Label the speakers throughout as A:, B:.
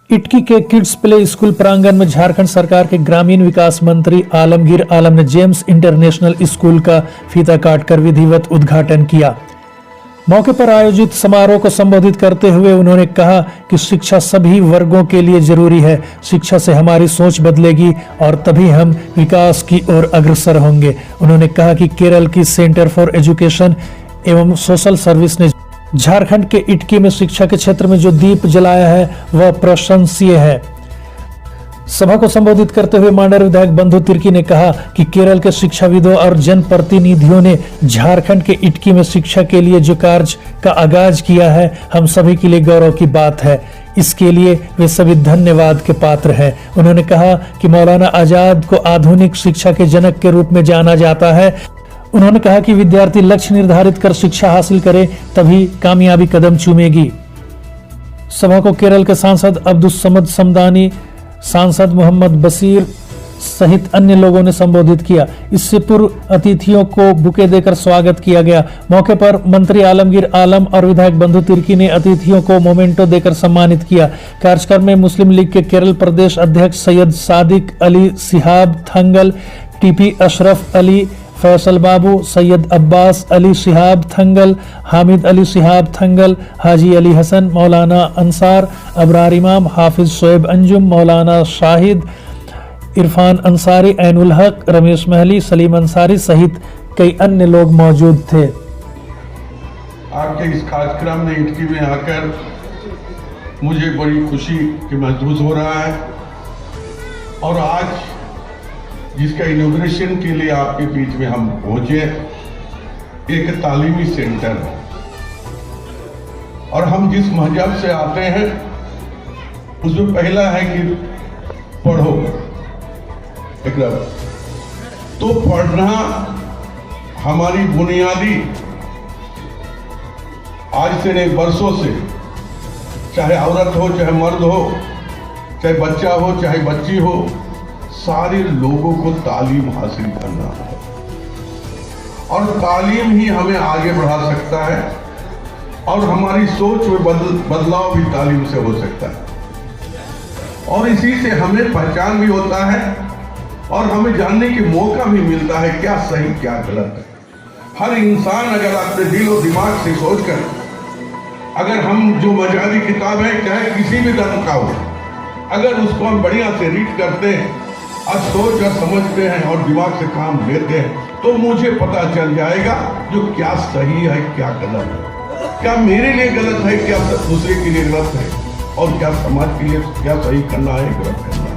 A: इटकी के kids play school प्रांगण में झारखंड सरकार के ग्रामीण विकास मंत्री आलमगीर आलम ने जेम्स इंटरनेशनल स्कूल का फीता काटकर विधिवत उद्घाटन किया। मौके पर आयोजित समारोह को संबोधित करते हुए उन्होंने कहा कि शिक्षा सभी वर्गों के लिए जरूरी है। शिक्षा से हमारी सोच बदलेगी और तभी हम विकास की ओर अग्रसर होंगे। उन्होंने कहा कि केरल की सेंटर फॉर एजुकेशन एवं सोशल सर्विस ने झारखंड के इटकी में शिक्षा के क्षेत्र में जो दीप जलाया है वह प्रशंसनीय है। सभा को संबोधित करते हुए मांडर विधायक बंधु तिर्की ने कहा कि केरल के शिक्षाविदों और जनप्रतिनिधियों ने झारखंड के इटकी में शिक्षा के लिए जो कार्य का आगाज किया है, हम सभी के लिए गौरव की बात है। इसके लिए वे सभी धन्यवाद के पात्र हैं। उन्होंने कहा कि मौलाना आजाद को आधुनिक शिक्षा के जनक के रूप में जाना जाता है। उन्होंने कहा कि विद्यार्थी लक्ष्य निर्धारित कर शिक्षा हासिल करे तभी कामयाबी कदम चूमेगी। सभा को केरल के सांसद अब्दुल समद समदानी, सांसद मोहम्मद बशीर सहित अन्य लोगों ने संबोधित किया। इससे पूर्व अतिथियों को बुके देकर स्वागत किया गया। मौके पर मंत्री आलमगीर आलम और विधायक बंधु तिर्की ने अतिथियों को मोमेंटो देकर सम्मानित किया। कार्यक्रम में मुस्लिम लीग के केरल प्रदेश अध्यक्ष सैयद सादिक अली शिहाब थंगल, टीपी अशरफ अली, फैसल बाबू, सैयद अब्बास अली शिहाब थंगल, हामिद अली शिहाब थंगल, हाजी अली हसन, मौलाना अंसार, अबरार इमाम, हाफिज शोएब अंजुम, मौलाना शाहिद, इरफान अंसारी, ऐनुल हक, रमेश महली, सलीम अंसारी सहित कई अन्य लोग मौजूद थे।
B: आपके इस कार्यक्रम में इटकी में आकर मुझे बड़ी खुशी की महसूस हो रहा है और आज जिसका इनॉग्रेशन के लिए आपके बीच में हम पहुंचे, एक तालीमी सेंटर है और हम जिस मजहब से आते हैं उसमें पहला है कि पढ़ो। तो पढ़ना हमारी बुनियादी आज से नहीं वर्षों से, चाहे औरत हो, चाहे मर्द हो, चाहे बच्चा हो, चाहे बच्ची हो, सारे लोगों को तालीम हासिल करना है और तालीम ही हमें आगे बढ़ा सकता है और हमारी सोच में बदलाव भी तालीम से हो सकता है और इसी से हमें पहचान भी होता है और हमें जानने की मौका भी मिलता है क्या सही क्या गलत है। हर इंसान अगर अपने दिल और दिमाग से सोचकर, अगर हम जो मजहबी किताब है चाहे किसी भी धर्म का हो, अगर उसको हम बढ़िया से रीड करते हैं और सोच और समझते हैं और दिमाग से काम लेते हैं तो मुझे पता चल जाएगा जो क्या सही है क्या गलत है, क्या मेरे लिए गलत है, क्या दूसरे के लिए गलत है और क्या समाज के लिए क्या सही करना है, गलत करना है।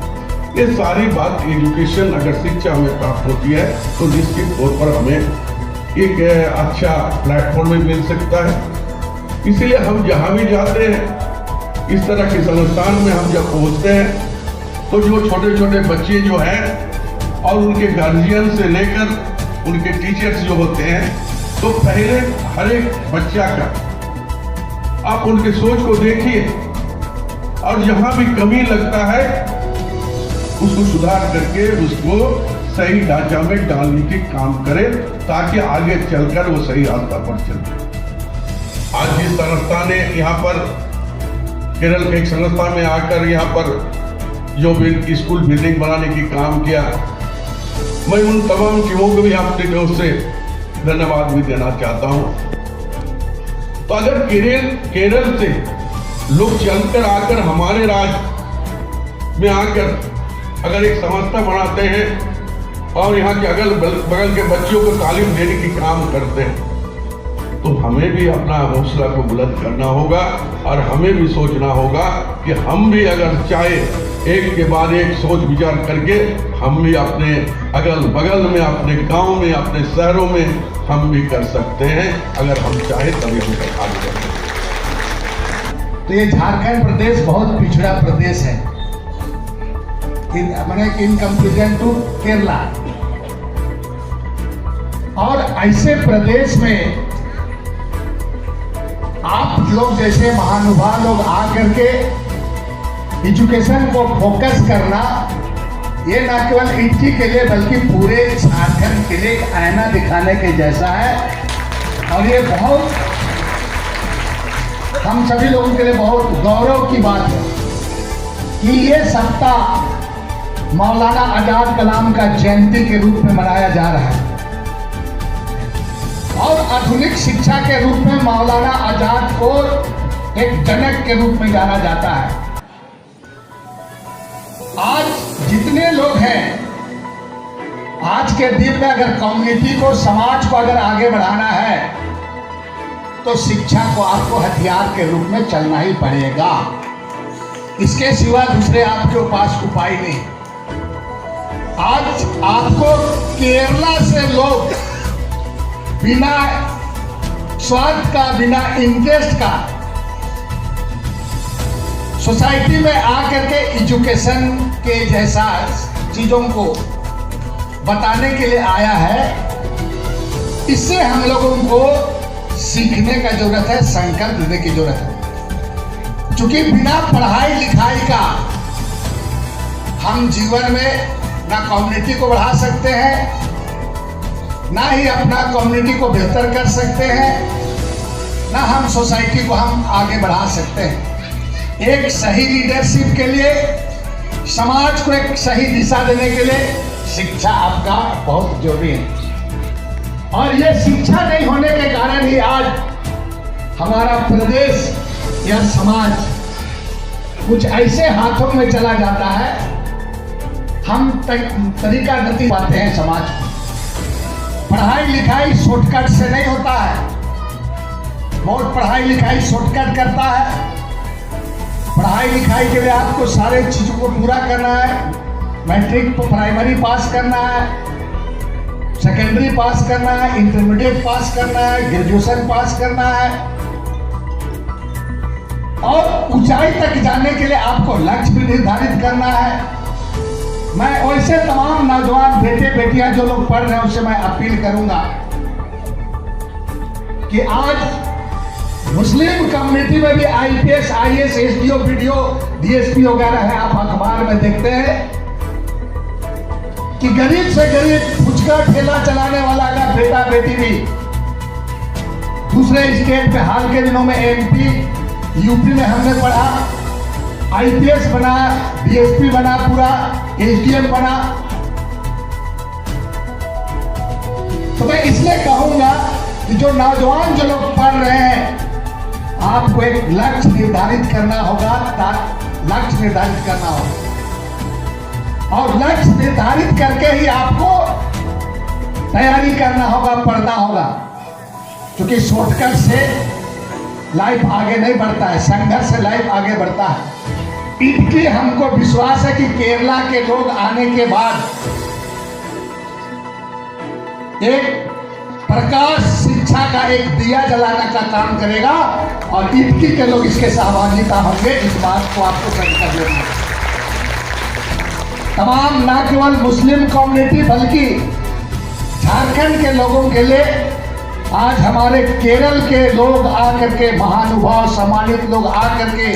B: ये सारी बात एजुकेशन अगर शिक्षा हमें प्राप्त होती है तो निश्चित तौर पर हमें एक अच्छा प्लेटफॉर्म में मिल सकता है। इसीलिए हम जहाँ भी जाते हैं, इस तरह के संस्थान में हम जब पहुँचते हैं तो जो छोटे छोटे बच्चे जो हैं और उनके गार्जियन से लेकर उनके टीचर्स जो होते हैं, तो पहले हर एक बच्चा का आप उनके सोच को देखिए और जहां भी कमी लगता है उसको सुधार करके उसको सही ढांचा में डालने के काम करें ताकि आगे चलकर वो सही रास्ता पर चले। आज जिस संस्था ने यहाँ पर केरल के एक संस्था में आकर यहाँ पर जो भी स्कूल बिल्डिंग बनाने की काम किया, मैं उन तमाम टीमों को भी आपके ओर से धन्यवाद भी देना चाहता हूं। तो अगर केरल से लोग चलकर आकर हमारे राज्य में आकर अगर एक संस्था बनाते हैं और यहाँ के अगल बगल के बच्चों को तालीम देने की काम करते हैं तो हमें भी अपना हौसला को बुलंद करना होगा और हमें भी सोचना होगा कि हम भी अगर चाहे एक के बाद एक सोच विचार करके हम भी अपने अगल बगल में, अपने गांव में, अपने शहरों में हम भी कर सकते हैं। अगर हम चाहे तभी हम आगे बढ़ सकते हैं।
C: तो ये झारखंड प्रदेश बहुत पिछड़ा प्रदेश है, इन कंपेरिजन टू केरला। और ऐसे प्रदेश में आप लोग जैसे महानुभाव लोग आकर के एजुकेशन को फोकस करना, ये ना केवल इटकी के लिए बल्कि पूरे झारखंड के लिए एक आईना दिखाने के जैसा है और ये बहुत हम सभी लोगों के लिए बहुत गौरव की बात है कि ये सप्ताह मौलाना आजाद कलाम का जयंती के रूप में मनाया जा रहा है और आधुनिक शिक्षा के रूप में मौलाना आजाद को एक जनक के रूप में जाना जाता है। आज जितने लोग हैं, आज के दिन में अगर कम्युनिटी को, समाज को अगर आगे बढ़ाना है तो शिक्षा को आपको हथियार के रूप में चलना ही पड़ेगा। इसके सिवा दूसरे आपके पास उपाय नहीं। आज आपको केरला से लोग बिना स्वार्थ का, बिना इंटरेस्ट का सोसाइटी में आकर के एजुकेशन के जैसा चीजों को बताने के लिए आया है। इससे हम लोगों को सीखने का जरूरत है, संकल्प लेने की जरूरत है। क्योंकि बिना पढ़ाई लिखाई का हम जीवन में ना कम्युनिटी को बढ़ा सकते हैं, ना ही अपना कम्युनिटी को बेहतर कर सकते हैं, ना हम सोसाइटी को हम आगे बढ़ा सकते हैं। एक सही लीडरशिप के लिए, समाज को एक सही दिशा देने के लिए शिक्षा आपका बहुत जरूरी है। और ये शिक्षा नहीं होने के कारण ही आज हमारा प्रदेश या समाज कुछ ऐसे हाथों में चला जाता है, हम तरीका नहीं पाते हैं समाज को। पढ़ाई लिखाई शॉर्टकट से नहीं होता है। बहुत पढ़ाई लिखाई शॉर्टकट करता है। पढ़ाई लिखाई के लिए आपको सारे चीजों को पूरा करना है। मैट्रिक प्राइमरी पास करना है, सेकेंडरी पास करना है, इंटरमीडिएट पास करना है, ग्रेजुएशन पास करना है और ऊंचाई तक जाने के लिए आपको लक्ष्य भी निर्धारित करना है। मैं वैसे तमाम नौजवान बेटे बेटियां जो लोग पढ़ रहे हैं उससे मैं अपील करूंगा कि आज मुस्लिम कम्युनिटी में भी IPS, IAS, SDO, BDO, DSP वगैरह है। आप अखबार में देखते हैं कि गरीब से गरीब फुचका ठेला चलाने वाला का बेटा बेटी भी दूसरे स्टेट पे, हाल के दिनों में एमपी, यूपी में हमने पढ़ा, आईपीएस बना, डीएसपी बना, पूरा एसडीएम बना। तो मैं इसलिए कहूंगा कि जो नौजवान जो लोग पढ़ रहे हैं, आपको एक लक्ष्य निर्धारित करना होगा, लक्ष्य निर्धारित करना होगा और लक्ष्य निर्धारित करके ही आपको तैयारी करना होगा, पढ़ना होगा। क्योंकि शॉर्टकट से लाइफ आगे नहीं बढ़ता है, संघर्ष से लाइफ आगे बढ़ता है। इनकी हमको विश्वास है कि केरला के लोग आने के बाद एक प्रकाश शिक्षा का एक दिया जलाने का काम करेगा और इटकी के लोग इसके सहभागिता होंगे। इस बात को आपको संकल्प लेना है। तमाम ना केवल मुस्लिम कम्युनिटी बल्कि झारखंड के लोगों के लिए आज हमारे केरल के लोग आकर के, महानुभाव सम्मानित लोग आकर के,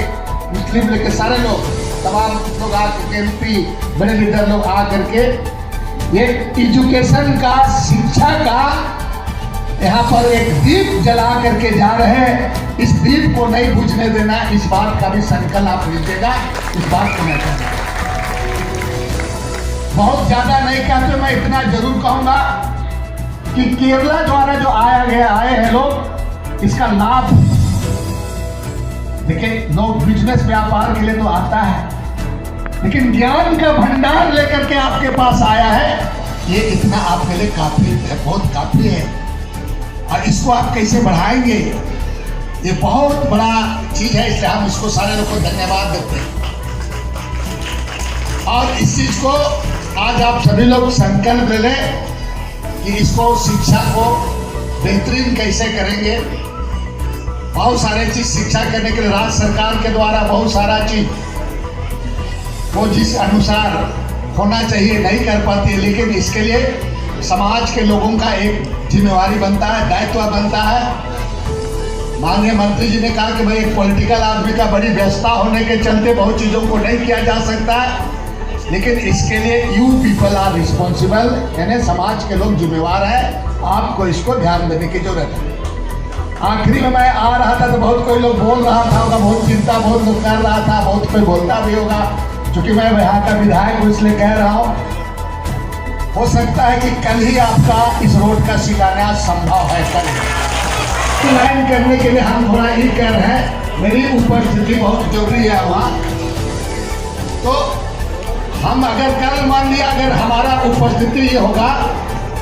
C: मुस्लिम लीग के सारे लोग, तमाम लोग आकर के, एमपी बड़े लीडर लोग आकर के ये एजुकेशन का, शिक्षा का यहाँ पर एक दीप जला करके जा रहे हैं। इस दीप को नहीं बुझने देना, इस बात का भी संकल्प आप लीजिएगा। इस बात को मैं कहूँगा, बहुत ज्यादा नहीं कहते, मैं इतना जरूर कहूंगा कि केरला द्वारा जो आए हैं लोग, इसका लाभ देखिए, लोग बिजनेस व्यापार के लिए तो आता है, लेकिन ज्ञान का भंडार लेकर के आपके पास आया है, ये इतना आपके लिए काफी है, बहुत काफी है। और इसको आप कैसे बढ़ाएंगे, ये बहुत बड़ा चीज है। इसलिए हम इसको सारे लोग को धन्यवाद देते हैं और इस चीज को आज आप सभी लोग संकल्प ले लें कि इसको, शिक्षा को बेहतरीन कैसे करेंगे। बहुत सारे चीज शिक्षा करने के लिए राज्य सरकार के द्वारा बहुत सारा चीज वो जिस अनुसार होना चाहिए नहीं कर पाती है, लेकिन इसके लिए समाज के लोगों का एक जिम्मेवारी बनता है, दायित्व बनता है। माननीय मंत्री जी ने कहा कि भाई एक पॉलिटिकल आदमी का बड़ी व्यस्तता होने के चलते बहुत चीजों को नहीं किया जा सकता है, लेकिन इसके लिए यू पीपल आर रिस्पॉन्सिबल, यानी समाज के लोग जिम्मेवार हैं। आपको इसको ध्यान देने की जरूरत है। आखिरी में मैं आ रहा था तो बहुत कोई लोग बोल रहा था, बहुत चिंता बहुत लोग कर रहा था, बहुत कोई बोलता भी होगा चूंकि मैं यहाँ का विधायक हूँ इसलिए कह रहा हूँ, हो सकता है कि कल ही आपका इस रोड का शिलान्यास संभव है। कल लाइन करने के लिए हम थोड़ा ही कह रहे हैं, मेरी उपस्थिति बहुत जरूरी है वहाँ। तो हम अगर कल मान लिया अगर हमारा उपस्थिति ये होगा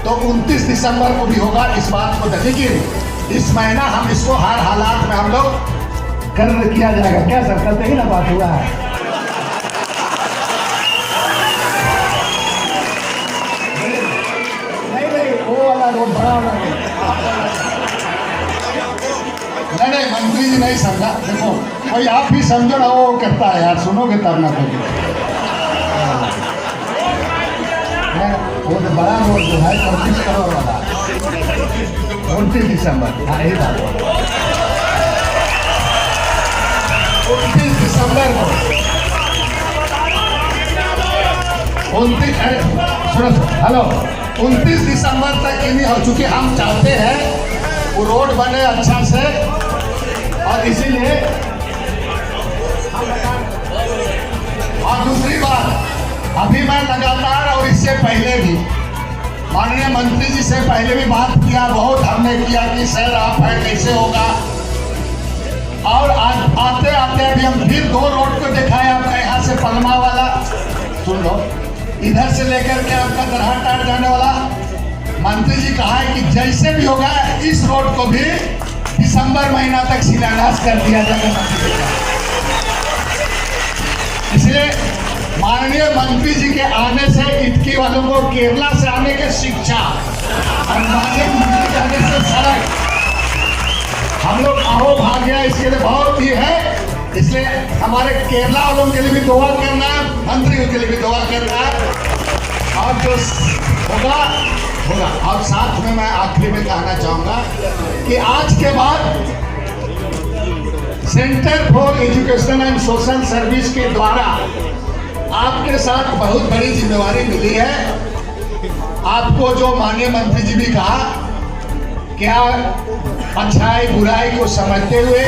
C: तो 29 दिसंबर को भी होगा, इस बात को लेकिन इस महीना हम इसको हर हालात में हम लोग कर किया जाएगा। क्या सर करते ही ना बात हुआ है। नहीं वो वाला रोड बड़ा वाला नहीं मंत्री जी नहीं समझा। देखो कोई आप भी समझो ना, वो करता है यार, सुनोगे तब ना कोई। वो तो बड़ा रोड जो है 35 करोड़ वाला 29 दिसंबर, हाँ यही बात 29 दिसंबर को 29 सुनो हेलो 29 दिसंबर तक इन्हीं हो चुकी। हम चाहते हैं वो रोड बने अच्छा से, और इसीलिए और दूसरी बात, अभी मैं लगातार और इससे पहले भी माननीय मंत्री जी से पहले भी बात किया, बहुत हमने किया कि सर आप है कैसे होगा, और आते आते अभी हम फिर 2 रोड को दिखाए आपका, यहाँ से पलमा वाला सुन लो, इधर से लेकर के आपका दरहाटाट जाने वाला। मंत्री जी कहा है कि जैसे भी होगा इस रोड को भी दिसंबर महीना तक शिलान्यास कर दिया जाएगा। इसलिए माननीय मंत्री जी के आने से इटकी वालों को केरला से आने की शिक्षा और माननीय मंत्री के आने से सड़क हम लोग आओ भाग गया, इसके लिए बहुत ही है। इसलिए हमारे केरला वालों के लिए भी दुआ करना है, मंत्रियों के लिए भी दुआ करना है, और जो होगा होगा। और साथ में मैं आखिरी में कहना चाहूंगा कि आज के बाद centre for education and social service के द्वारा आपके साथ बहुत बड़ी जिम्मेवारी मिली है। आपको जो माननीय मंत्री जी भी कहा, क्या अच्छाई बुराई को समझते हुए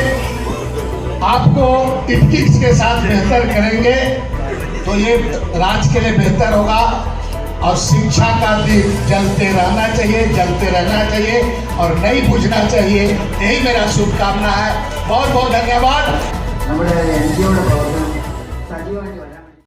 C: आपको टिप्स के साथ बेहतर करेंगे तो ये राज्य के लिए बेहतर होगा। और शिक्षा का दीप जलते रहना चाहिए, जलते रहना चाहिए और नहीं बुझना चाहिए। यही मेरा शुभकामना है। बहुत बहुत धन्यवाद।